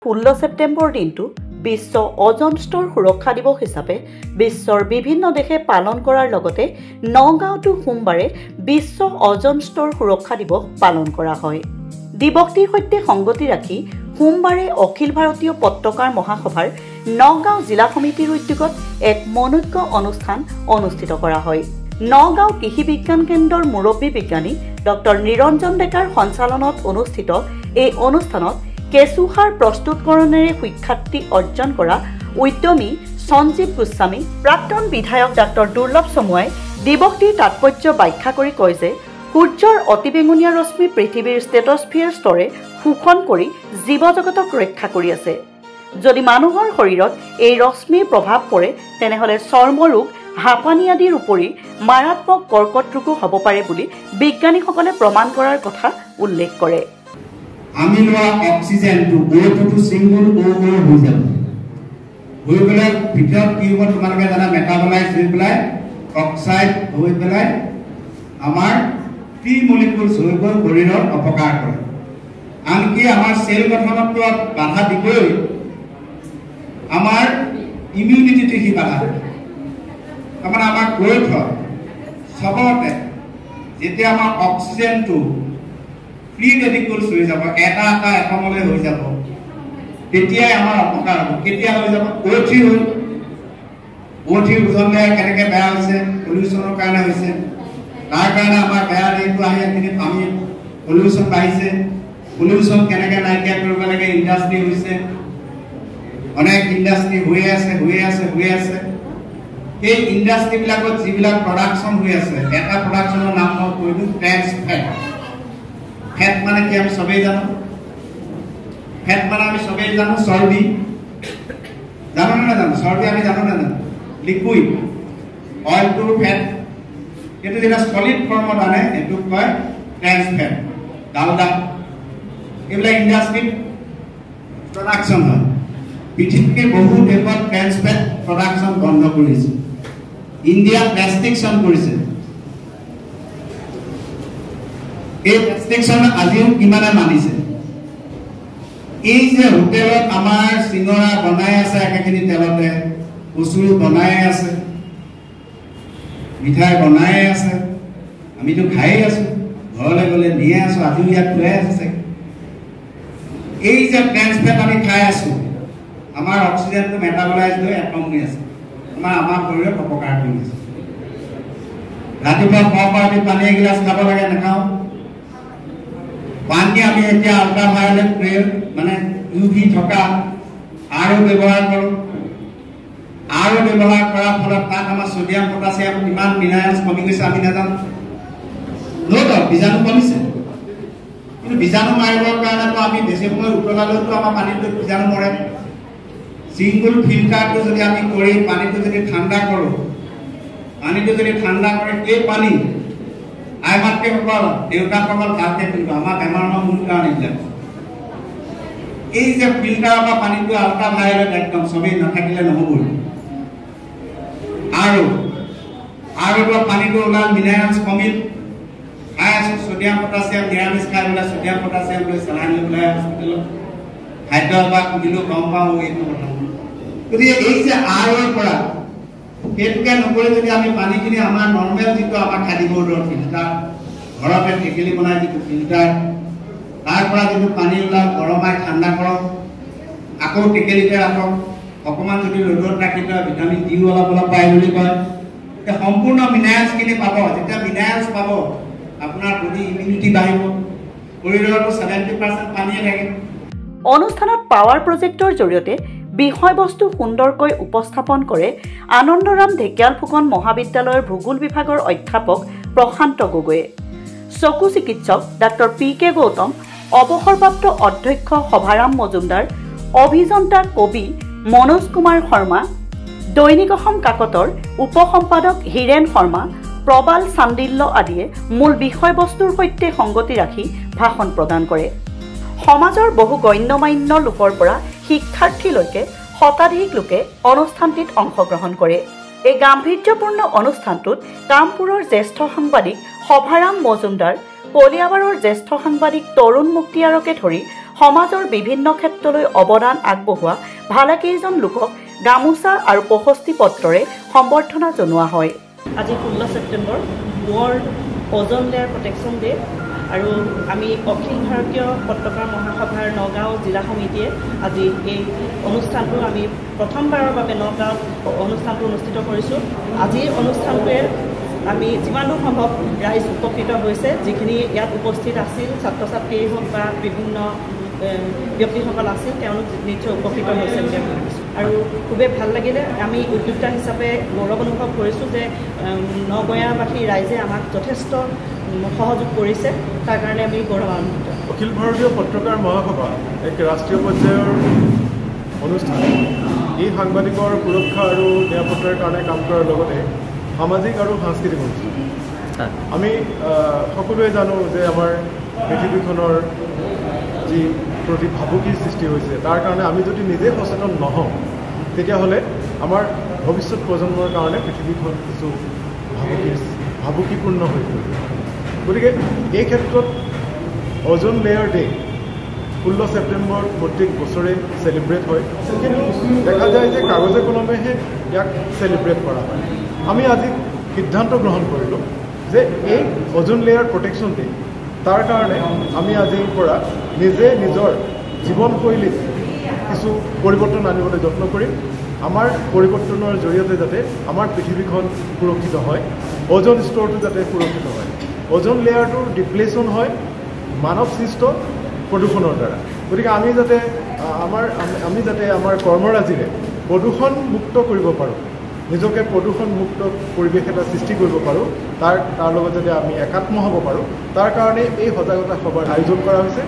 16 ছেপ্টেম্বৰ দিনটো বিশ্ব অজন স্তৰ সুৰক্ষা দিৱস হিচাপে বিশ্বৰ বিভিন্ন দেশে পালন কৰাৰ লগতে নগাঁওতো সোমবাৰে বিশ্ব অজন স্তৰ সুৰক্ষা দিৱস পালন কৰা হয়। দিৱসটিৰ সৈতে সংগতি ৰাখি সোমবাৰে অখিল ভাৰতীয় পত্ৰকাৰ মহাসভাৰ নগাঁও জিলা সমিতিৰ উদ্যোগত এক মনোজ্ঞ অনুষ্ঠান অনুষ্ঠিত কৰা হয়। নগাঁও কৃষি বিজ্ঞান কেন্দ্ৰৰ মুৰব্বী বিজ্ঞানী ডক্টৰ নিৰঞ্জন ডেকাৰ সঞ্চালনত অনুষ্ঠিত এই অনুষ্ঠানত কেঁচুসাৰ প্ৰস্তুতকৰণেৰে সুখ্যাতি অৰ্জন কৰা উদ্যমী সঞ্জীৱ গোস্বামী, প্ৰাক্তন বিধায়ক ডাক্তৰ দুৰ্লভ চমুৱাই দিৱসটিৰ তাৎপৰ্য ব্যাখ্যা কৰি কয় যে সূৰ্যৰ অতিবেঙুনীয়া ৰশ্মি পৃথিৱীৰ ষ্টেটস্ফিয়াৰ স্তৰে শোষণ কৰি জীৱজগতক ৰক্ষা কৰি আছে। যদি মানুহৰ শৰীৰত এই ৰশ্মিৰ প্ৰভাৱ পৰে তেনেহ'লে চৰ্মৰোগ, হাঁপানি আদিৰ উপৰি মাৰাত্মক কৰ্কট ৰোগো হ'ব পাৰে বুলি বিজ্ঞানীসকলে প্ৰমাণ কৰাৰ কথা উল্লেখ কৰে। আমি লোৱা অক্সিজেনটো ওটো সিঙ্গল ও হৈ যাব, হৈ পেলাই ভিতৰত কি হ'ব তোমালোকে জানা, মেটাবলাইজ হৈ পেলাই অক্সাইড হৈ পেলাই আমাৰ প্ৰি মলিকুলছ হৈ গৈ শৰীৰৰ অপকাৰ কৰে। আনকি আমাৰ সেল গঠনতো বাধা দিবই, আমাৰ ইমিউনিটিটো সি বাধা দিয়ে। তাৰমানে আমাৰ গ্ৰোথ চবতে যেতিয়া আমাৰ অক্সিজেনটো ফ্ৰী ৰেডিকলছ হৈ যাব, এটা এটা এটমলৈ হৈ যাব, তেতিয়াই আমাৰ অপকাৰ হ'ব। কেতিয়া হৈ যাব? অ'থি হ'ল, অ'থিৰ ওজন লেয়াৰ কেনেকৈ বেয়া হৈছে, পলিউশ্যনৰ কাৰণে হৈছে। তাৰ কাৰণে আমাৰ বেয়া দিনটো আহি আমি পলিউশ্যন বাঢ়িছে। পলিউশ্যন কেনেকৈ নাইকিয়া কৰিব লাগে, ইণ্ডাষ্ট্ৰি হৈছে, অনেক ইণ্ডাষ্ট্ৰি হৈয়ে আছে। সেই ইণ্ডাষ্ট্ৰিবিলাকত যিবিলাক প্ৰডাকশ্যন হৈ আছে, এটা প্ৰডাকশ্যনৰ নাম মই কৈ দিওঁ, ট্ৰেন্স ফেট। ফেট মানে কি আমি সবেই জানো? ফেট মানে আমি সবেই জানো চৰ্বি। জানো নে নাজানো? চৰ্বি আমি জানো নে নাজানো? লিকুইড অইলটো ফেট, কিন্তু যেটা সলিড ফৰ্মত আনে এইটো কয় ট্ৰেন্স ফেট, ডালডা। এইবিলাক ইণ্ডাষ্ট্ৰিত প্ৰডাকশ্যন হয়। পৃথিৱীৰ বহু দেশত ট্ৰেন্স ফেট প্ৰডাকশ্যন বন্ধ কৰিছে। ইণ্ডিয়াত ৰেষ্ট্ৰিকশ্যন কৰিছে। এই ৰেষ্ট্ৰিকশ্যন আজিও কিমানে মানিছে? এই যে হোটেলত আমাৰ চিঙৰা বনাই আছে একেখিনি তেলতে, কচুৰি বনাই আছে, মিঠাই বনাই আছে, আমিতো খাই আছো, ঘৰলৈ গ'লে নিয়ে আছো, আজিও ইয়াত খুৱাই আছে। এই যে ট্ৰেন্স ফেট আমি খাই আছো, আমাৰ অক্সিজেনটো মেটাবলাইজ হৈ এটম হৈ আছে, আমাৰ শৰীৰত অপকাৰ কৰি আছে। ৰাতিপুৱা খোৱা পানী এগিলাচ খাব লাগে, নাখাওঁ। পানী আমি এতিয়া আল্ট্ৰাভায়োলেট মানে UV থকা আৰো ব্যৱহাৰ কৰোঁ। আৰো ব্যৱহাৰ কৰাৰ ফলত তাত আমাৰ সোডিয়াম, পটাছিয়াম, ইমান মিনাৰেলছ কমি গৈছে আমি নাজানো। বীজাণু কমিছে, কিন্তু বীজাণু মাৰিবৰ কাৰণেতো আমি বেছি সময় উতলালেওতো আমাৰ পানীটো বীজাণু মৰে। সিঙ্গল ফিল্টাৰটো যদি আমি কৰি পানীটো যদি ঠাণ্ডা কৰোঁ, এই পানী আই মাতৃসকল, দেউতাসকল ভালকে পিন্ধিব। আমাৰ বেমাৰ মূল কাৰণ এইবিলাক। এই যে ফিল্টাৰৰ পৰা পানীটো আল্ট্ৰাভায়োলেট একদম সবেই নাথাকিলে নহ'বই। আৰু পানীটো ওলাল, মিনাৰেলছ কমিল, খাই আছো সোডিয়াম, পটাছিয়াম, নিৰামিষ খাই পেলাই সোডিয়াম, পটাছিয়াম লৈ চেলাইন লৈ পেলাই হস্পিটেলত খাদ্য বা দিলেও গম পাওঁ এইটো কথা। গতিকে এই যে আৰৰ পৰা সেইটোকে নকৰি যদি আমি পানীখিনি আমাৰ নৰ্মেল যিটো আমাৰ খাদী বৰ্ডৰ ফিল্টাৰ, ঘৰতে টেকেলি বনাই যিটো ফিল্টাৰ, তাৰ পৰা যিটো পানী ওলাল গৰমাই ঠাণ্ডা কৰক, আকৌ টেকেলিতে ৰাখক, অকণমান যদি ৰ'দত ৰাখি থয় ভিটামিন D অলপ পায় বুলি কয়, সম্পূৰ্ণ মিনাৰেলছখিনি পাব। যেতিয়া মিনাৰেলছ পাব আপোনাৰ বডি ইমিউনিটি বাঢ়িব, শৰীৰতো 70% পানীয়ে থাকে। অনুষ্ঠানত পাৱাৰ প্ৰজেক্টৰ জৰিয়তে বিষয়বস্তু সুন্দৰকৈ উপস্থাপন কৰে আনন্দৰাম ঢেকিয়াল ফুকন মহাবিদ্যালয়ৰ ভূগোল বিভাগৰ অধ্যাপক প্ৰশান্ত গগৈয়ে। চকু চিকিৎসক ডাক্তৰ PK গৌতম, অৱসৰপ্ৰাপ্ত অধ্যক্ষ সভাৰাম মজুমদাৰ, অভিযন্তা কবি মনোজ কুমাৰ শৰ্মা, দৈনিক অসম কাকতৰ উপসম্পাদক হীৰেণ শৰ্মা, প্ৰবাল চান্দিল্য আদিয়ে মূল বিষয়বস্তুৰ সৈতে সংগতি ৰাখি ভাষণ প্ৰদান কৰে। সমাজৰ বহু গণ্যমান্য লোকৰ পৰা শিক্ষাৰ্থীলৈকে শতাধিক লোকে অনুষ্ঠানটিত অংশগ্ৰহণ কৰে। এই গাম্ভীৰ্যপূৰ্ণ অনুষ্ঠানটোত কামপুৰৰ জ্যেষ্ঠ সাংবাদিক সভাৰাম মজুমদাৰ, কলিয়াবাৰৰ জ্যেষ্ঠ সাংবাদিক তৰুণ মুক্তিয়াৰকে ধৰি সমাজৰ বিভিন্ন ক্ষেত্ৰলৈ অৱদান আগবঢ়োৱা ভালেকেইজন লোকক গামোচা আৰু প্ৰশস্তি পত্ৰৰে সম্বৰ্ধনা জনোৱা হয়। আজি 16 ছেপ্টেম্বৰ ৱৰ্ল্ড অজন লেয়াৰ প্ৰটেকশ্যন ডে আৰু আমি অখিল ভাৰতীয় পত্ৰকাৰ মহাসভাৰ নগাঁও জিলা সমিতিয়ে আজি এই অনুষ্ঠানটো আমি প্ৰথমবাৰৰ বাবে নগাঁৱত অনুষ্ঠানটো অনুষ্ঠিত কৰিছোঁ। আজিৰ অনুষ্ঠানটোৱে আমি যিমান দূৰ সম্ভৱ ৰাইজ উপকৃত হৈছে, যিখিনি ইয়াত উপস্থিত আছিল ছাত্ৰ ছাত্ৰীয়ে হওক বা বিভিন্ন ব্যক্তিসকল আছিল, তেওঁলোক নিশ্চয় উপকৃত হৈছে বুলি আমি ভাবিছোঁ আৰু খুবেই ভাল লাগিলে। আমি উদ্যোক্তা হিচাপে গৌৰৱ অনুভৱ কৰিছোঁ যে নগঞাবাসী ৰাইজে আমাক যথেষ্ট সহযোগ কৰিছে, তাৰ কাৰণে আমি গৌৰৱান্বিত। অখিল ভাৰতীয় পত্ৰকাৰ মহাসভা এক ৰাষ্ট্ৰীয় পৰ্যায়ৰ অনুষ্ঠান। এই সাংবাদিকৰ সুৰক্ষা আৰু নিৰাপত্তাৰ কাৰণে কাম কৰাৰ লগতে সামাজিক আৰু সাংস্কৃতিক অনুষ্ঠান। আমি সকলোৱে জানো যে আমাৰ পৃথিৱীখনৰ যি প্ৰতি ভাবুকিৰ সৃষ্টি হৈছে, তাৰ কাৰণে আমি যদি নিজে সচেতন নহওঁ তেতিয়াহ'লে আমাৰ ভৱিষ্যত প্ৰজন্মৰ কাৰণে পৃথিৱীখন কিছু ভাবুকিপূৰ্ণ হৈ পৰিব। গতিকে এই ক্ষেত্ৰত অজন লেয়াৰ ডে 16 ছেপ্টেম্বৰ প্ৰত্যেক বছৰে চেলিব্ৰেট হয়, কিন্তু দেখা যায় যে কাগজে কলমেহে ইয়াক চেলিব্ৰেট কৰা হয়। আমি আজি সিদ্ধান্ত গ্ৰহণ কৰিলোঁ যে এই অজন লেয়াৰ প্ৰটেকশ্যন ডে, তাৰ কাৰণে আমি আজিৰ পৰা নিজে নিজৰ জীৱনশৈলীত কিছু পৰিৱৰ্তন আনিবলৈ যত্ন কৰিম। আমাৰ পৰিৱৰ্তনৰ জৰিয়তে যাতে আমাৰ পৃথিৱীখন সুৰক্ষিত হয়, অজন স্তৰটো যাতে সুৰক্ষিত হয়, অজন লেয়াৰটোৰ ডিপ্লেশ্যন হয় মানৱ সৃষ্ট প্ৰদূষণৰ দ্বাৰা। গতিকে আমি যাতে আমাৰ কৰ্মৰাজিৰে প্ৰদূষণমুক্ত কৰিব পাৰোঁ, নিজকে প্ৰদূষণমুক্ত পৰিৱেশ এটা সৃষ্টি কৰিব পাৰোঁ, তাৰ লগত যাতে আমি একাত্ম হ'ব পাৰোঁ, তাৰ কাৰণে এই সজাগতা সভাৰ আয়োজন কৰা হৈছে।